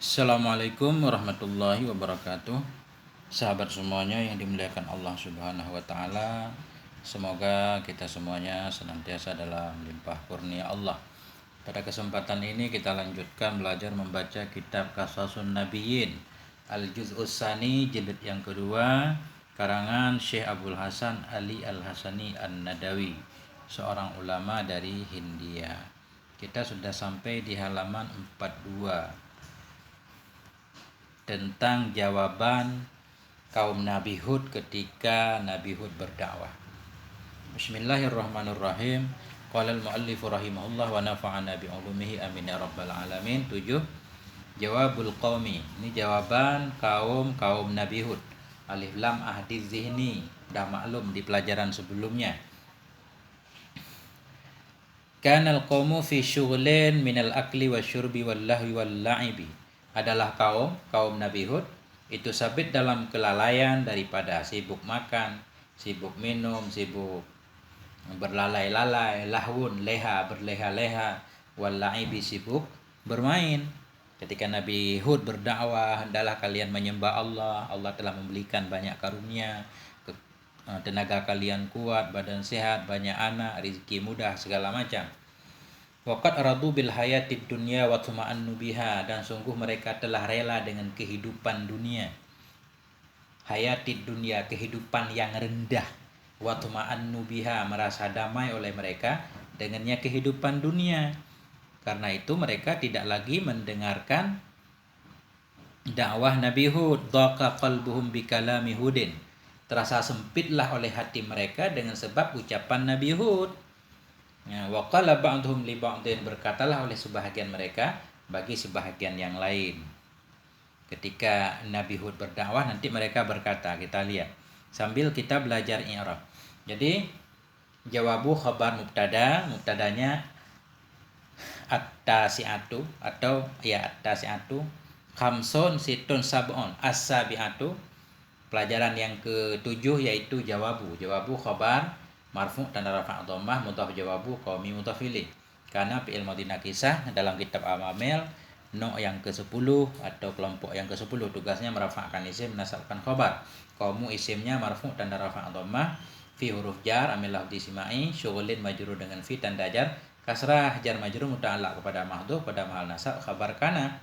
Assalamualaikum warahmatullahi wabarakatuh. Sahabat semuanya yang dimuliakan Allah Subhanahu wa taala. Semoga kita semuanya senantiasa dalam limpah kurnia Allah. Pada kesempatan ini kita lanjutkan belajar membaca kitab Qasasun Nabiyyin Al-Juz'us Tsani jilid yang kedua, karangan Syekh Abdul Hasan Ali Al-Hasani An-Nadawi, seorang ulama dari Hindia. Kita sudah sampai di halaman 42 tentang jawaban kaum Nabi Hud ketika Nabi Hud berdakwah. Bismillahirrahmanirrahim. Qala al-muallif rahimahullah wa nafa'ana bi 'ulumihi amin ya rabbal alamin. 7. Jawabul qaumi. Ini jawaban kaum Nabi Hud. Alif lam ahdi zihni. Dah maklum di pelajaran sebelumnya. Kanal qaumu fi syughlin minal akli wasyurbi wal lahwi wal la'ibi. Adalah kaum Nabi Hud itu sabit dalam kelalaian daripada sibuk makan, sibuk minum, sibuk berlalai-lalai, lahun, leha, berleha-leha, wal la'ibi, sibuk bermain. Ketika Nabi Hud berdakwah, hendaklah kalian menyembah Allah. Allah telah memberikan banyak karunia, tenaga kalian kuat, badan sehat, banyak anak, rezeki mudah, segala macam. Waqad aradu bil hayatid dunya wa tuma'annu biha, dan sungguh mereka telah rela dengan kehidupan dunia. Hayatid dunya, kehidupan yang rendah. Wa tuma'annu biha, merasa damai oleh mereka dengannya kehidupan dunia. Karena itu mereka tidak lagi mendengarkan dakwah Nabi Hud. Dhaqa qalbuhum bi kalami Hudin, terasa sempitlah oleh hati mereka dengan sebab ucapan Nabi Hud. Wa qala ba'dhum li ba'dhin, berkatalah oleh sebahagian mereka bagi sebahagian yang lain. Ketika Nabi Hud berdakwah, nanti mereka berkata, kita lihat sambil kita belajar i'rab. Jadi jawabu khabar mubtadanya at-tasi'atu, atau ya at-tasi'atu, khamsun situn sab'un, as-sabi'atu, pelajaran yang ke-7 yaitu jawabu khabar marfu' tanda rafa' dhammah, mudhaf jawabu qaumi mudhaf ilaih. Karena fi'il madhi nakisah dalam kitab Amamil yang ke-10 atau kelompok yang ke-10 tugasnya merafa'kan isim, menasabkan khabar. Qaumu isimnya marfu' tanda rafa' dhammah, fi huruf jar amil lafzi simai, syughlin majrur dengan fi tanda jar kasrah, jar majrur muta'allaq kepada mahdhuf pada mahal nasab khabar kana.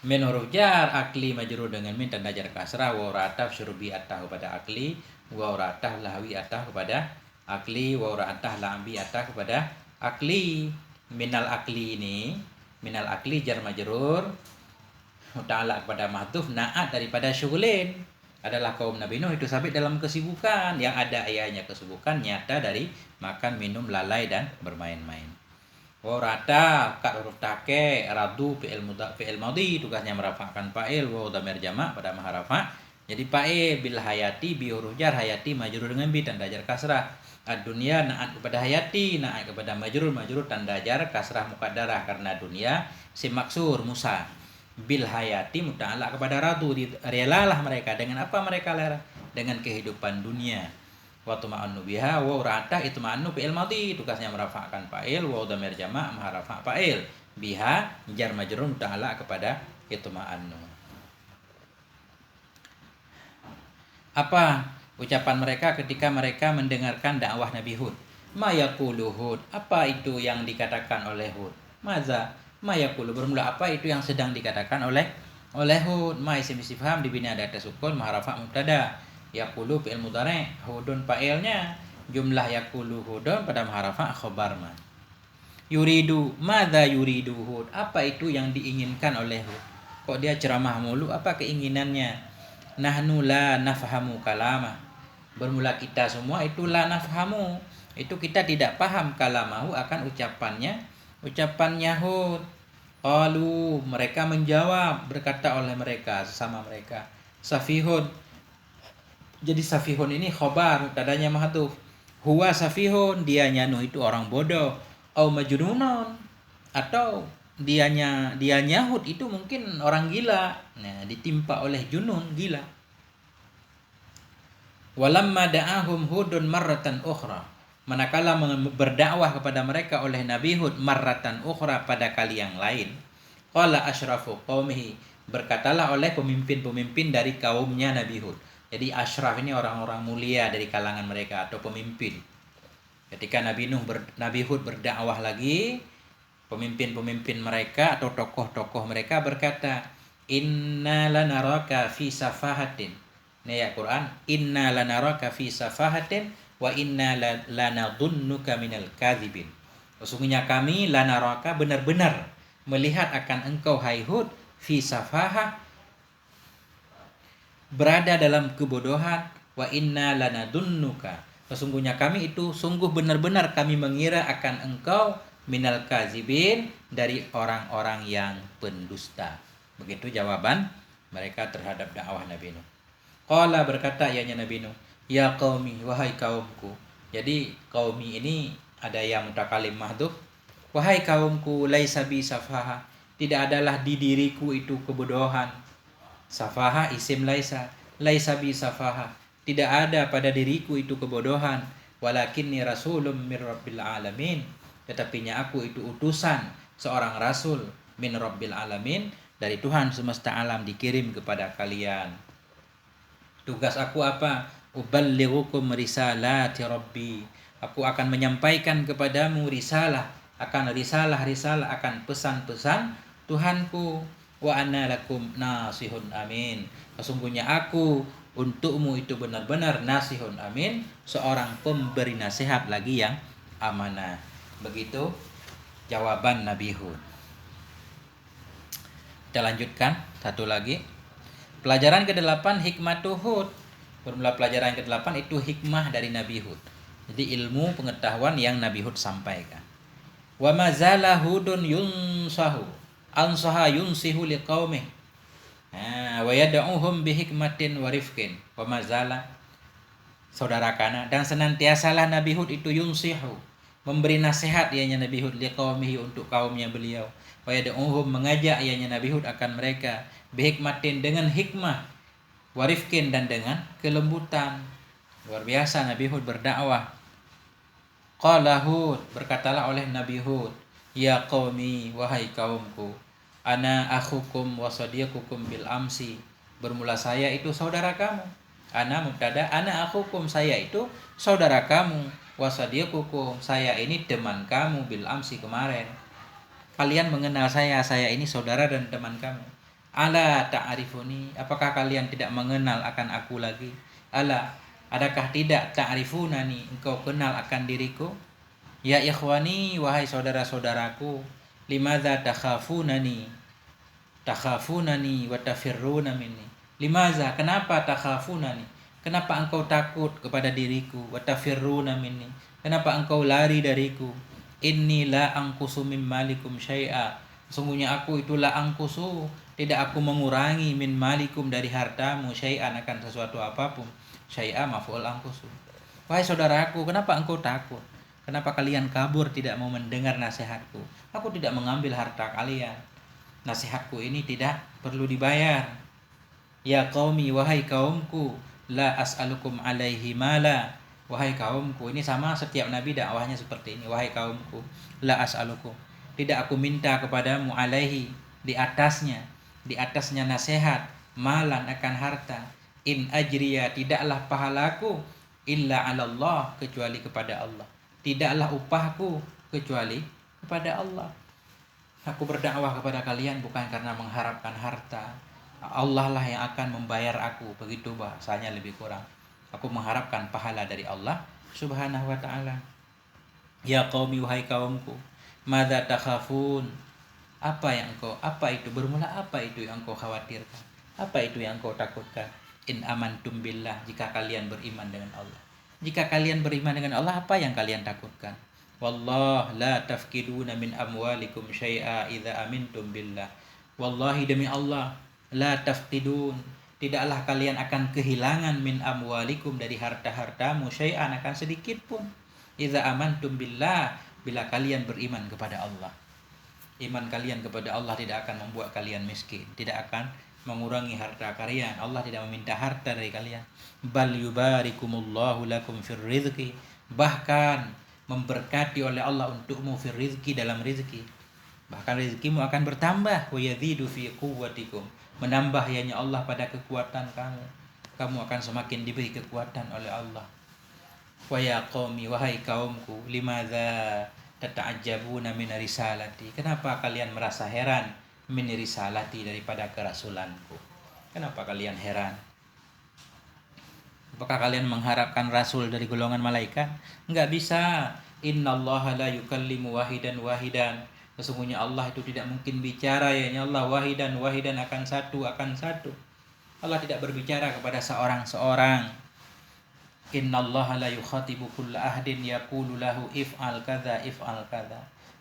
Min huruf jar akli majrur dengan min tanda jar kasrah, wa rataf syurbi atah kepada akli, wa ratah lahwi atah kepada akli, wa ratah lambi atah kepada akli. Minal akli ini, minal akli jar majrur muta'allaq kepada mahdhuf, na'at daripada syughlin, adalah kaum Nabi Nuh itu sabit dalam kesibukan yang ada ayahnya, kesibukan nyata dari makan, minum, lalai dan bermain-main. Wa rata kat huruf take, radu fi'il madhi, tugasnya merafa'kan fa'il, wa dhamir jamak pada maha rafa'. Jadi fa'il bil hayati bi huruf jar, hayati majrur dengan bi tanda jar kasrah. Ad-dunya na'at kepada hayati, na'at kepada majrur tanda jar kasrah muqaddarah karena dunia si maksur Musa. Bil hayati muta'allaq kepada radu, relalah mereka dengan apa mereka rela? Dengan kehidupan dunia. Wa tuma'annu biha, wa ra'ata itma'annu fi'il madhi, tugasnya merafa'kan fa'il, wa dhamir jamak maha rafa' fa'il, biha jar majrur muta'allaq kepada itma'annu. Apa ucapan mereka ketika mereka mendengarkan dakwah Nabi Hud? Ma yaqulu Hud, apa itu yang dikatakan oleh Hud? Maza ma yaqulu, bermula apa itu yang sedang dikatakan oleh Hud. Ma isim istifham dibina ada sukun, maha rafa' mubtada, yaqulu fi'il mudhari', hudun fa'ilnya, jumlah yaqulu hudun pada maha rafa' khabar ma. Yuridu, madza yuridu Hud, apa itu yang diinginkan oleh Hud? Kok dia ceramah mulu, apa keinginannya? Nahnu la nafhamu kalamah, bermula kita semua itu la nafhamu, itu kita tidak paham kalamahu, akan ucapannya Hud. Qalu, mereka menjawab, berkata oleh mereka sesama mereka, safihun. Jadi safihun ini khobar, mubtadanya mahdhuf. Huwa safihun, dianya Nuh itu orang bodoh. Au majnunun, atau dianya Hud itu mungkin orang gila. Nah, ditimpa oleh junun, gila. Walamma da'ahum Hudun marratan ukhra, manakala berdakwah kepada mereka oleh Nabi Hud marratan ukhra pada kali yang lain, Qala asyrafu qaumihi, berkatalah oleh pemimpin-pemimpin dari kaumnya Nabi Hud. Jadi asyraf ini orang-orang mulia dari kalangan mereka atau pemimpin. Ketika Nabi Hud berdakwah lagi, pemimpin-pemimpin mereka atau tokoh-tokoh mereka berkata, "Inna lanaraka fi safahatin." Ini ya Quran, "Inna lanaraka fi safahatin wa inna lanadhunnuka minal kadhibin." Sesungguhnya kami lanaraka benar-benar melihat akan engkau hai Hud fi safahah, berada dalam kebodohan, wa inna lanadhunnuka, sesungguhnya kami itu sungguh benar-benar kami mengira akan engkau minal kazibin, dari orang-orang yang pendusta. Begitu jawaban mereka terhadap dakwah Nabi Nuh. Qala, berkata ianya Nabi Nuh, ya qaumi, wahai kaumku. Jadi qaumi ini ada yang mutakalim mahdhuf. Wahai kaumku, laisa bi safaha, tidak adalah di diriku itu kebodohan. Safaha isim laisa bi safaha, tidak ada pada diriku itu kebodohan. Walakinni rasulun mir rabbil alamin, tetapinya aku itu utusan, seorang rasul min rabbil alamin, dari Tuhan semesta alam, dikirim kepada kalian. Tugas aku apa? Uballighukum risalati rabbi, aku akan menyampaikan kepadamu risalah, akan pesan-pesan Tuhanku. Wa anna lakum nasihun amin, sesungguhnya aku untukmu itu benar-benar nasihun amin, seorang pemberi nasihat lagi yang amanah. Begitu jawaban Nabi Hud. Kita lanjutkan satu lagi. Pelajaran ke-8 hikmatu Hud. Bermula pelajaran ke-8 itu hikmah dari Nabi Hud. Jadi ilmu pengetahuan yang Nabi Hud sampaikan. Wa mazala Hudun yunsahu, ansaha yunsihu liqaumih. Wa yad'uhum bihikmatin wa rifqin. Wa mazala, saudara kana, dan senantiasalah Nabi Hud itu yunsihu, memberi nasihat ianya Nabi Hud liqaumihi, untuk kaumnya beliau. Wa yad'uhum, mengajak ianya Nabi Hud akan mereka, bihikmatin, dengan hikmah, wa rifqin, dan dengan kelembutan. Luar biasa Nabi Hud berdakwah. Qala Hud, berkatalah oleh Nabi Hud, ya qaumi, wahai kaumku, ana akhukum wa sadiqukum bil amsi, bermula saya itu saudara kamu. Ana mubtada, ana akhukum, saya itu saudara kamu, wa sadiqukum, saya ini teman kamu, bil amsi, kemarin. Kalian mengenal saya ini saudara dan teman kamu. Ala ta'rifuni, apakah kalian tidak mengenal akan aku lagi? Ala, adakah tidak ta'rifunani, engkau kenal akan diriku? Ya ikhwani, wahai saudara-saudaraku, limadza takhafunani wa tafirruna minni. Limadza, kenapa takhafunani, kenapa engkau takut kepada diriku, wa tafirruna minni, kenapa engkau lari dariku? Inni la anqusu min malikum syai'a, sungguhnya aku itulah angkusu, tidak aku mengurangi, min malikum, dari hartamu, syai'an, akan sesuatu apapun. Syai'a maf'ul angkusu. Wahai saudaraku, kenapa engkau takut? Kenapa kalian kabur, tidak mau mendengar nasihatku? Aku tidak mengambil harta kalian. Nasihatku ini tidak perlu dibayar. Ya qaumi, wahai kaumku, la as'alukum alaihi mala. Wahai kaumku, ini sama setiap nabi dakwahnya seperti ini. Wahai kaumku, la as'alukum, tidak aku minta kepadamu, alaihi, di atasnya nasihat, malan, akan harta. In ajriya, tidaklah pahalaku, illa 'ala Allah, kecuali kepada Allah. Tidaklah upahku kecuali kepada Allah. Aku berdakwah kepada kalian bukan karena mengharapkan harta. Allah lah yang akan membayar aku, begitu bahasanya lebih kurang. Aku mengharapkan pahala dari Allah Subhanahu wa ta'ala. Ya qaumi, wahai kaumku, madza takhafun, apa itu, bermula apa itu yang engkau khawatirkan? Apa itu yang engkau takutkan? In amantum billah, jika kalian beriman dengan Allah. Jika kalian beriman dengan Allah, apa yang kalian takutkan? Wallah la tafkiduna min amwalikum syai'a idza amintum billah. Wallahi, demi Allah, la tafkidun, tidaklah kalian akan kehilangan, min amwalikum, dari harta-hartamu, syai'an, akan sedikit pun, idza amantum billah, bila kalian beriman kepada Allah. Iman kalian kepada Allah tidak akan membuat kalian miskin, tidak akan mengurangi harta kalian. Allah tidak meminta harta dari kalian. Bal yubarikumullahu lakum fir rizqi, bahkan memberkati oleh Allah untukmu fir rizqi, dalam rizki. Bahkan rezekimu akan bertambah. Wa yazidu fi quwwatikum. Menambah ianya Allah pada kekuatan kamu. Kamu akan semakin diberi kekuatan oleh Allah. Wa ya qaumi, wahai kaumku, limadza tata'ajjabuna min risalati. Kenapa kalian merasa heran min risalati, daripada kerasulanku? Kenapa kalian heran? Apakah kalian mengharapkan rasul dari golongan malaikat? Enggak bisa. Innallaha la yukallimu wahidan wahidan. Sesungguhnya Allah itu tidak mungkin bicara ya Allah wahidan akan satu. Allah tidak berbicara kepada seorang. Innallaha la yukhatibu kulla ahdin yaqulu lahu if'al kadza.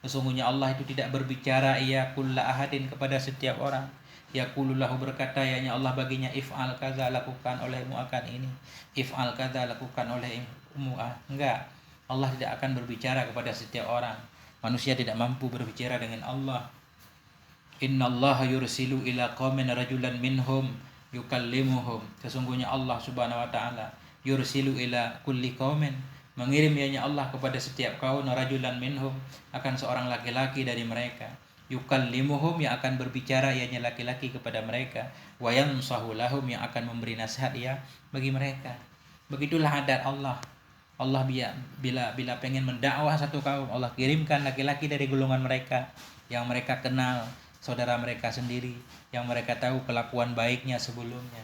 Sesungguhnya Allah itu tidak berbicara kulla ahadin kepada setiap orang. Yaqulu lahu, berkata ya Allah baginya, if'al kadza, lakukan olehmu akan ini. If'al kadza, lakukan olehmu. Enggak. Allah tidak akan berbicara kepada setiap orang. Manusia tidak mampu berbicara dengan Allah. Innallaha yursilu ila qaumin rajulan minhum yukallimuhum. Sesungguhnya Allah Subhanahu wa taala yursilu ila kulli qaumin, mengirim ianya Allah kepada setiap kaum, rajulan minhum, akan seorang laki-laki dari mereka. Yukallimuhum, yang akan berbicara ianya laki-laki kepada mereka. Wa yansahu lahum, yang akan memberi nasihat bagi mereka. Begitulah adat Allah. Allah bila pengen mendakwah satu kaum, Allah kirimkan laki-laki dari golongan mereka yang mereka kenal, saudara mereka sendiri, yang mereka tahu kelakuan baiknya sebelumnya,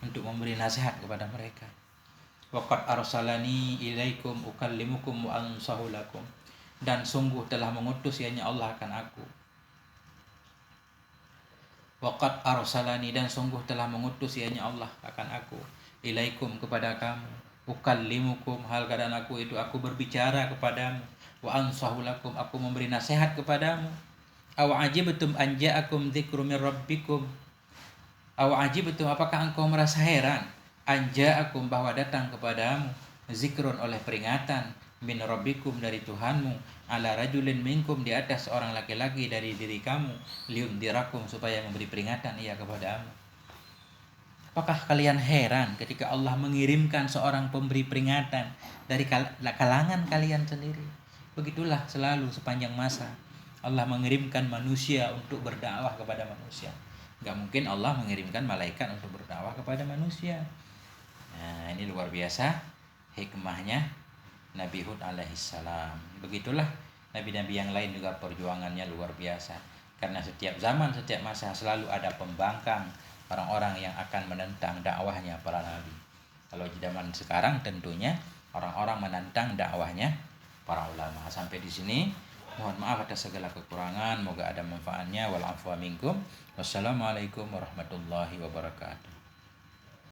untuk memberi nasihat kepada mereka. Waqad arsalani ilaikum ukallimukum wa ansahu lakum. Dan sungguh telah mengutus ianya Allah akan aku. Waqad arsalani, dan sungguh telah mengutus ianya Allah akan aku. Ilaikum, kepada kamu. Ukallimukum, hal keadaan aku berbicara kepadamu. Wa ansahu lakum, aku memberi nasihat kepadamu. Aw ajibtum an ja'akum dzikru min rabbikum. Aw ajibtum, apakah engkau merasa heran? Anja'akum, bahwa datang kepadamu, zikrun, oleh peringatan, min rabbikum, dari Tuhanmu, ala rajulin minkum, di atas seorang laki-laki dari diri kamu, liundirakum, supaya memberi peringatan ia kepadamu. Apakah kalian heran ketika Allah mengirimkan seorang pemberi peringatan dari kalangan kalian sendiri? Begitulah selalu sepanjang masa Allah mengirimkan manusia untuk berdakwah kepada manusia. Gak mungkin Allah mengirimkan malaikat untuk berdakwah kepada manusia. Nah, ini luar biasa hikmahnya Nabi Hud alaihissalam. Begitulah nabi-nabi yang lain juga perjuangannya luar biasa. Karena setiap zaman, setiap masa selalu ada pembangkang, orang-orang yang akan menentang dakwahnya para nabi. Kalau di zaman sekarang tentunya orang-orang menentang dakwahnya para ulama. Sampai di sini, mohon maaf atas segala kekurangan, moga ada manfaatnya. Wal afwa minkum. Wassalamualaikum warahmatullahi wabarakatuh.